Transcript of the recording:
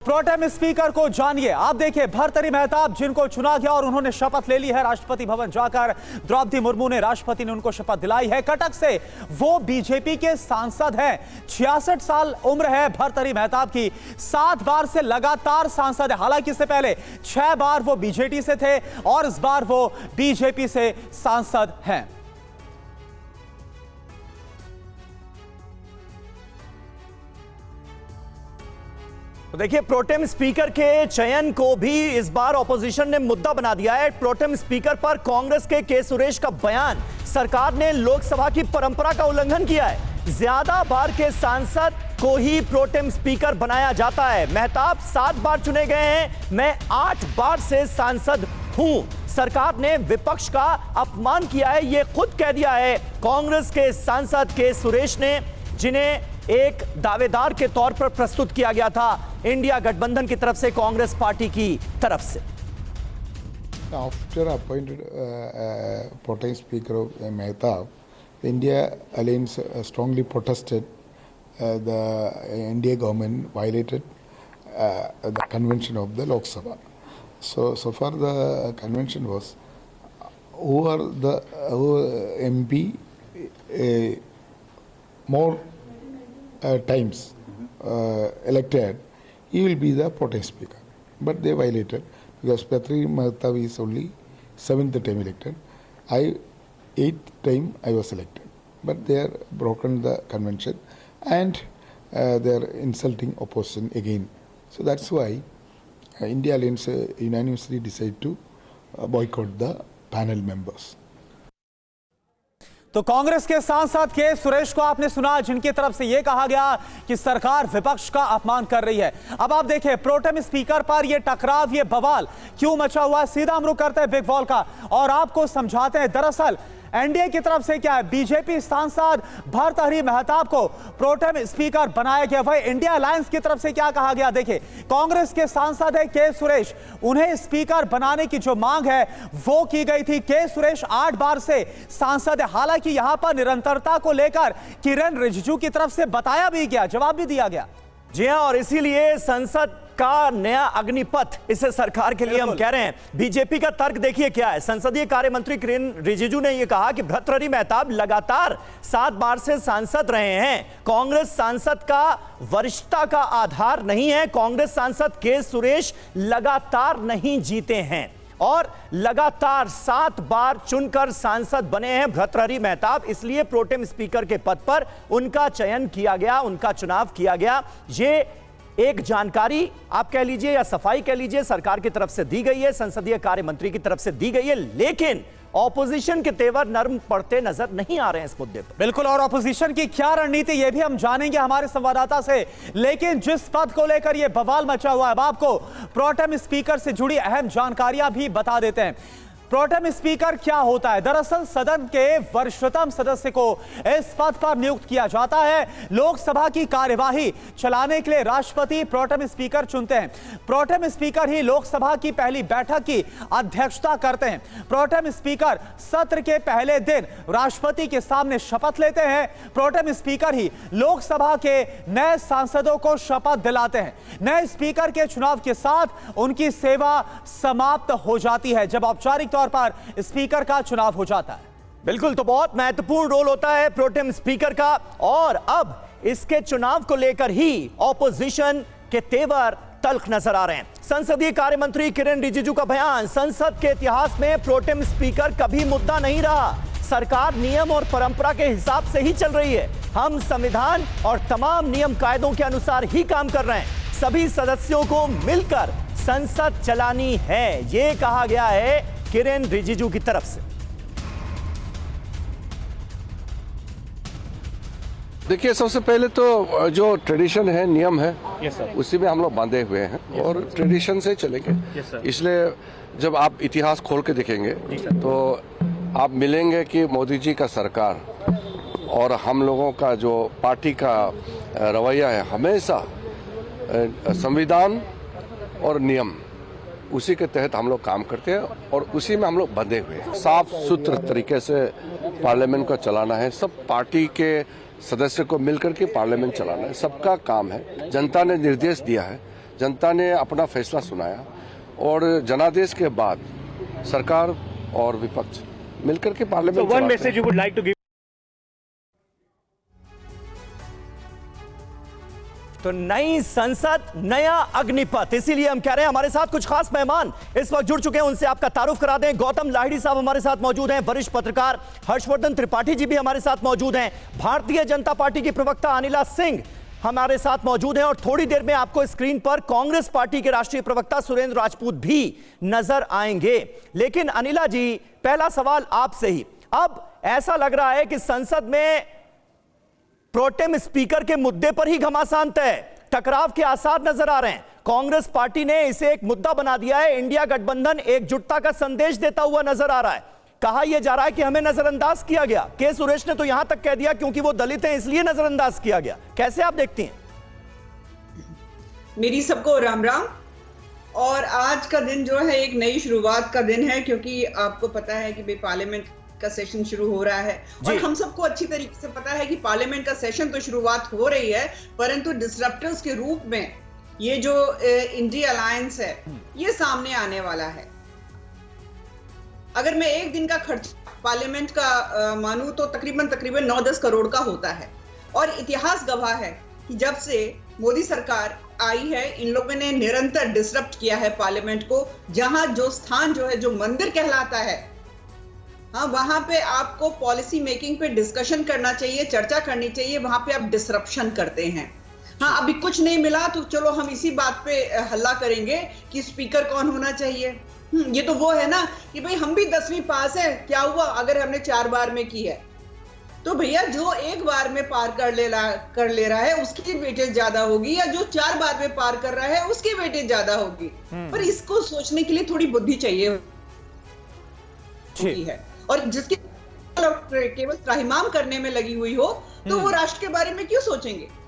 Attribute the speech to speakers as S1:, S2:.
S1: Pro tem speaker को जानिए। आप देखिए, भर्तृहरि मेहताब जिनको चुना गया और उन्होंने शपथ ले ली है राष्ट्रपति भवन जाकर। द्रौपदी मुर्मू ने, राष्ट्रपति ने उनको शपथ दिलाई है। कटक से वो बीजेपी के सांसद हैं। 66 साल उम्र है भर्तृहरि मेहताब की। 7 बार से लगातार सांसद है। हालांकि इससे पहले 6 बार वो बीजेडी से थे और इस बार वो बीजेपी से सांसद हैं।
S2: तो देखिए, प्रोटेम स्पीकर के चयन को भी इस बार ऑपोजिशन ने मुद्दा बना दिया है। प्रोटेम स्पीकर पर कांग्रेस के सुरेश का बयान, सरकार ने लोकसभा की परंपरा का उल्लंघन किया है। ज्यादा बार के सांसद को ही प्रोटेम स्पीकर बनाया जाता है। मेहताब 7 बार चुने गए हैं, मैं 8 बार से सांसद हूं। सरकार ने विपक्ष का अपमान किया है, यह खुद कह दिया है कांग्रेस के सांसद के सुरेश ने, जिन्हें एक दावेदार के तौर पर प्रस्तुत किया गया था इंडिया गठबंधन की तरफ से, कांग्रेस पार्टी की तरफ से।
S3: After appointed Protem Speaker of Mehtab, the India Alliance strongly protested the India government violated the convention of the Lok Sabha. So far the convention was who MP more times elected, he will be the Protem Speaker. But they violated because Bhartruhari Mehtap is only 7th time elected. 8th time I was elected. But they are broken the convention and they are insulting opposition again. So that's why India Alliance unanimously decided to boycott the panel members.
S1: तो कांग्रेस के सांसद के सुरेश को आपने सुना, जिनकी तरफ से यह कहा गया कि सरकार विपक्ष का अपमान कर रही है। अब आप देखिए, प्रोटेम स्पीकर पर यह टकराव, यह बवाल क्यों मचा हुआ है। सीधा हम रुख करते हैं बिग वॉल का और आपको समझाते हैं। दरअसल एनडीए की तरफ से क्या है, बीजेपी सांसद भर्तृहरि मेहताब को प्रोटेम स्पीकर बनाया गया। वही इंडिया अलायंस की तरफ से क्या कहा गया, देखिए, कांग्रेस के सांसद है के सुरेश, उन्हें स्पीकर बनाने की जो मांग है वो की गई थी। के सुरेश 8 बार से सांसद है। हालांकि यहां पर निरंतरता को लेकर किरण रिजिजू की तरफ से बताया भी गया, जवाब भी दिया गया।
S2: जी हां, और इसीलिए संसद का नया अग्निपथ इसे सरकार के लिए हम कह रहे हैं। बीजेपी का तर्क देखिए क्या है। संसदीय कार्य मंत्री किरण रिजिजू ने यह कहा कि भर्तृहरि मेहताब लगातार 7 बार से सांसद रहे हैं। कांग्रेस सांसद का वरिष्ठता का आधार नहीं है। कांग्रेस सांसद के सुरेश लगातार नहीं जीते हैं और लगातार 7 बार चुनकर सांसद बने हैं भर्तृहरि मेहताब। इसलिए प्रोटेम स्पीकर के पद पर उनका चयन किया गया, उनका चुनाव किया गया। ये एक जानकारी आप कह लीजिए या सफाई कह लीजिए, सरकार की तरफ से दी गई है, संसदीय कार्य मंत्री की तरफ से दी गई है। लेकिन ऑपोजिशन के तेवर नरम पड़ते नजर नहीं आ रहे हैं इस मुद्दे पर।
S1: बिल्कुल, और ऑपोजिशन की क्या रणनीति ये भी हम जानेंगे हमारे संवाददाता से। लेकिन जिस पद को लेकर ये बवाल मचा हुआ है, अब आपको प्रोटेम स्पीकर से जुड़ी अहम जानकारियां भी बता देते हैं। प्रोटेम स्पीकर क्या होता है? दरअसल सदन के वरिष्ठतम सदस्य को इस पद पर नियुक्त किया जाता है। लोकसभा की कार्यवाही चलाने के लिए राष्ट्रपति प्रोटेम स्पीकर चुनते हैं। प्रोटेम स्पीकर ही लोकसभा की पहली बैठक की अध्यक्षता करते हैं। प्रोटेम स्पीकर सत्र के पहले दिन राष्ट्रपति के सामने शपथ लेते हैं। प्रोटेम स्पीकर ही लोकसभा के नए सांसदों को शपथ दिलाते हैं। नए स्पीकर के चुनाव के साथ उनकी सेवा समाप्त हो जाती है, जब औपचारिक तौर पर स्पीकर का चुनाव हो जाता है।
S2: बिल्कुल, तो बहुत महत्वपूर्ण रोल होता है प्रोटेम स्पीकर का। और अब इसके चुनाव को लेकर ही ऑपोजिशन के तेवर तल्ख नजर आ रहे हैं। संसदीय कार्य मंत्री किरण रिजिजू का बयान, संसद के इतिहास में प्रोटेम स्पीकर कभी मुद्दा नहीं रहा। सरकार नियम और परंपरा के हिसाब से ही चल रही है। हम संविधान और तमाम नियम कायदों के अनुसार ही काम कर रहे हैं। सभी सदस्यों को मिलकर संसद चलानी है, यह कहा गया है किरण रिजिजू की तरफ से।
S4: देखिए, सबसे पहले तो जो ट्रेडिशन है, नियम है, उसी में हम लोग बांधे हुए हैं और ट्रेडिशन से चलेंगे। इसलिए जब आप इतिहास खोल के देखेंगे तो आप मिलेंगे कि मोदी जी का सरकार और हम लोगों का जो पार्टी का रवैया है, हमेशा संविधान और नियम, उसी के तहत हम लोग काम करते हैं और उसी में हम लोग बंधे हुए हैं। साफ सुथरे तरीके से पार्लियामेंट को चलाना है। सब पार्टी के सदस्य को मिलकर के पार्लियामेंट चलाना है, सबका काम है। जनता ने निर्देश दिया है, जनता ने अपना फैसला सुनाया और जनादेश के बाद सरकार और विपक्ष मिलकर के पार्लियामेंट
S5: वन
S4: चलाते
S5: message you would like to give.
S2: तो नई संसद नया अग्निपथ, इसीलिए हम कह रहे हैं हमारे साथ कुछ खास मेहमान इस वक्त जुड़ चुके हैं, उनसे आपका तारुफ करा दें। गौतम लाहिड़ी साहब हमारे साथ मौजूद हैं, वरिष्ठ पत्रकार हर्षवर्धन त्रिपाठी जी भी हमारे साथ मौजूद हैं, भारतीय जनता पार्टी की प्रवक्ता अनिला सिंह हमारे साथ मौजूद हैं, और थोड़ी देर में आपको स्क्रीन पर कांग्रेस पार्टी के राष्ट्रीय प्रवक्ता सुरेंद्र राजपूत भी नजर आएंगे। लेकिन अनिला जी, पहला सवाल आपसे ही, अब ऐसा लग रहा है कि संसद में प्रोटेम स्पीकर के मुद्दे पर ही घमासान है, टकराव के आसार नजर आ रहे हैं। कांग्रेस पार्टी ने इसे एक मुद्दा बना दिया है, इंडिया गठबंधन एकजुटता का संदेश देता हुआ नजर आ रहा है। कहा यह जा रहा है कि हमें नजरअंदाज किया गया। के सुरेश ने तो यहां तक कह दिया क्योंकि वो दलित हैं इसलिए नजरअंदाज किया गया। कैसे आप देखती हैं?
S6: मेरी सबको राम राम। और आज का दिन जो है एक नई शुरुआत का दिन है, क्योंकि आपको पता है कि भाई पार्लियामेंट का सेशन शुरू हो रहा है, और हम सबको अच्छी तरीके से पता है कि पार्लियामेंट का सेशन तो शुरुआत हो रही है, परंतु डिसरप्टर्स के रूप में ये जो इंडिया अलायंस है ये सामने आने वाला है। अगर मैं एक दिन का खर्च पार्लियामेंट का मानूं तो तकरीबन 9-10 करोड़ का होता है, और इतिहास गवाह है कि जब से मोदी सरकार आई है इन लोगों ने निरंतर डिसरप्ट किया है पार्लियामेंट को। जहां जो स्थान जो है, जो मंदिर कहलाता है, हाँ, वहां पे आपको पॉलिसी मेकिंग पे डिस्कशन करना चाहिए, चर्चा करनी चाहिए, वहां पे आप डिसरप्शन करते हैं। हाँ, अभी कुछ नहीं मिला तो चलो हम इसी बात पे हल्ला करेंगे कि स्पीकर कौन होना चाहिए। ये तो वो है ना कि भाई हम भी 10वीं पास है, क्या हुआ अगर हमने 4 बार में की है, तो भैया जो एक बार में पार कर ले रहा है उसकी वेटेज ज्यादा होगी, या जो 4 बार में पार कर रहा है उसकी वेटेज ज्यादा होगी। पर इसको सोचने के लिए थोड़ी बुद्धि चाहिए होती है, और जिसकी केवल त्राहिमाम करने में लगी हुई हो तो वो राष्ट्र के बारे में क्यों सोचेंगे?